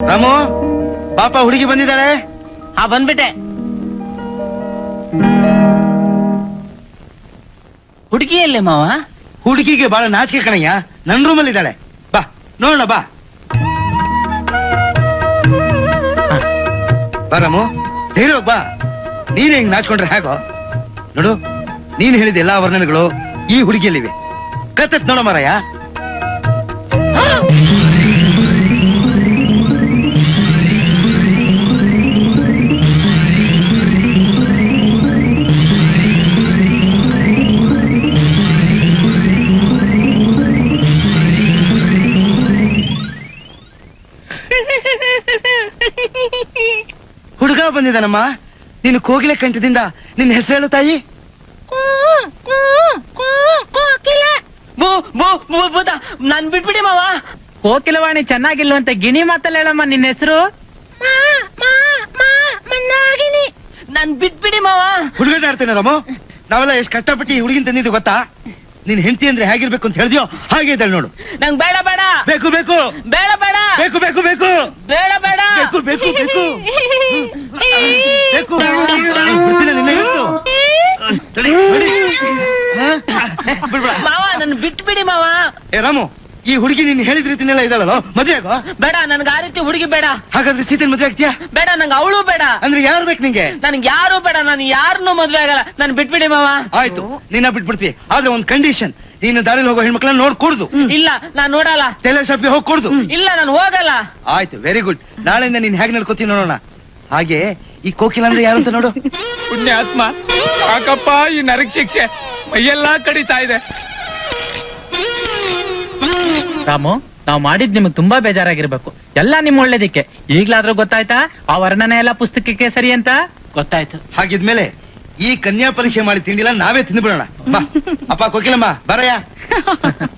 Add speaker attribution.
Speaker 1: ರಾಮು ಪಾಪ ಹುಡುಗಿ ಬಂದಿದ್ದಾಳೆ.
Speaker 2: ಹಾ ಬಂದ್ಬಿಟ್ಟೆ. ಹುಡುಗಿಯಲ್ಲೇ ಮಾವ?
Speaker 1: ಹುಡುಗಿಗೆ ಬಹಳ ನಾಚಿಕೆ ಕಣಯ್ಯ. ನನ್ ರೂಮಲ್ಲಿ ಇದ್ದಾಳೆ. ಬಾ ನೋಡೋಣ ಬಾ. ಬಾ ರಾಮು, ಧೈರ್ಯ ಬಾ. ನೀನ್ ಹೆಂಗ್ ನಾಚ್ಕೊಂಡ್ರೆ ಹೇಗೋ ನೋಡು. ನೀನ್ ಹೇಳಿದ ಎಲ್ಲಾ ವರ್ಣನೆಗಳು ಈ ಹುಡುಗಿಯಲ್ಲಿವೆ. ಕತ್ತತ್ ನೋಡೋ ಮಾರಾಯ. ಹುಡುಗ ಬಂದಿದ್ದಾನಮ್ಮ. ನೀನು ಕೋಗಿಲೆ ಕಂಠದಿಂದ ನಿನ್ನ ಹೆಸರು ಹೇಳು ತಾಯಿ.
Speaker 2: ನನ್ ಬಿಟ್ಬಿಡಿ ಮಾವ. ಕೋಕಿಲವಾಣಿ ಚೆನ್ನಾಗಿಲ್ವಂತೆ ಗಿಣಿ ಮಾತಲ್ಲ ಹೇಳಮ್ಮ ನಿನ್ನ ಹೆಸರು. ನನ್ ಬಿಟ್ಬಿಡಿ ಮಾವ.
Speaker 1: ಹುಡುಗಾಟ ಆಡ್ತೇನೆ ರಾಮು. ನಾವೆಲ್ಲ ಎಷ್ಟು ಕಷ್ಟಪಟ್ಟು ಈ ಹುಡುಗಿನ ತಂದಿದ್ದು ಗೊತ್ತಾ? ನಿನ್ ಹೆಂಡತಿ ಅಂದ್ರೆ ಹೇಗಿರ್ಬೇಕು ಅಂತ ಹೇಳಿದ್ಯೋ ಹಾಗೆ ಇದ್ದಾಳೆ ನೋಡು.
Speaker 2: ನಂಗ್ ಬೇಡ ಬೇಡ.
Speaker 1: ಬೇಕು ಬೇಕು
Speaker 2: ಬೇಡ ಬೇಡ.
Speaker 1: ಬೇಕು ಬೇಕು ಬೇಕು
Speaker 2: ಬೇಡ ಬೇಡ.
Speaker 1: ಬೇಕು ಬೇಕು ಬೇಕು ಬೇಕು. ಬಿಡ್ತೀನ ನಿನ್ನ ಇವತ್ತು.
Speaker 2: ಮಾವ ನನ್ ಬಿಟ್ಬಿಡಿ ಮಾವ.
Speaker 1: ಏ ರಾಮು, ಈ ಹುಡುಗಿ ನೀನ್ ಹೇಳಿದ ರೀತಿನೆಲ್ಲ ಇದ್ದಾಳಲ್ಲ, ಮದ್ವೆ ಆಗೋ.
Speaker 2: ಬೇಡ, ನನ್ಗೆ ಆ ರೀತಿ ಹುಡುಗಿ ಬೇಡ.
Speaker 1: ಹಾಗಾದ್ರೆ ಸೀತೆನ್ ಮದ್ವೆ ಆಗ್ತೀಯಾ?
Speaker 2: ಬೇಡ, ನಂಗೆ ಅವಳು ಬೇಡ.
Speaker 1: ಅಂದ್ರೆ ಯಾರು ಬೇಕು ನಿಂಗೆ?
Speaker 2: ನನ್ಗೆ ಯಾರು ಬೇಡ. ನಾನು ಯಾರನ್ನೂ ಮದ್ವೆ ಆಗಲ್ಲ. ನನ್ ಬಿಟ್ಬಿಡಿ ಮಾವ.
Speaker 1: ಆಯ್ತು, ನಿನ್ನ ಬಿಟ್ಬಿಡ್ತೀವಿ. ಆದ್ರೆ ಒಂದ್ ಕಂಡೀಷನ್, ನೀನು ದಾರಿಲಿ ಹೋಗೋ ಹೆಣ್ಮಕ್ಳನ್ನ ನೋಡ್ ಕೊಡುದು.
Speaker 2: ಇಲ್ಲ, ನಾನ್ ನೋಡಲ್ಲ.
Speaker 1: ಟೈಲರ್ ಶಾಪ್ಗೆ ಹೋಗಿ ಕೊಡುದು.
Speaker 2: ಇಲ್ಲ, ನಾನು ಹೋಗಲ್ಲ.
Speaker 1: ಆಯ್ತು, ವೆರಿ ಗುಡ್. ನಾಳೆಯಿಂದ ನೀನ್ ಹೇಗೆ ನಡ್ಕೋತೀವಿ ನೋಡೋಣ. ಹಾಗೆ ಈ ಕೋಕಿಲ ಅಂದ್ರೆ ಯಾರು ಅಂತ ನೋಡು.
Speaker 3: ಪುಣ್ಯಾತ್ಮ, ಯಾಕಪ್ಪ ಈ ನರಕ ಶಿಕ್ಷೆ? ಮೈಯೆಲ್ಲಾ ಕಡಿತಾ ಇದೆ.
Speaker 4: ರಾಮು, ನಾವು ಮಾಡಿದ್ ನಿಮಗ್ ತುಂಬಾ ಬೇಜಾರಾಗಿರ್ಬೇಕು. ಎಲ್ಲ ನಿಮ್ ಒಳ್ಳೇದಿಕ್ಕೆ. ಈಗ್ಲಾದ್ರೂ ಗೊತ್ತಾಯ್ತಾ ಆ ವರ್ಣನೆ ಎಲ್ಲ ಪುಸ್ತಕಕ್ಕೆ ಸರಿ ಅಂತ?
Speaker 2: ಗೊತ್ತಾಯ್ತು.
Speaker 1: ಹಾಗಿದ್ಮೇಲೆ ಈ ಕನ್ಯಾ ಪರೀಕ್ಷೆ ಮಾಡಿ ತಿಂಡಿಲ್ಲ ನಾವೇ ತಿಂದ್ಬಿಡೋಣ. ಬಾ ಅಪ್ಪ ಕೋಕಿಲಮ್ಮ, ಬರಯ್ಯ.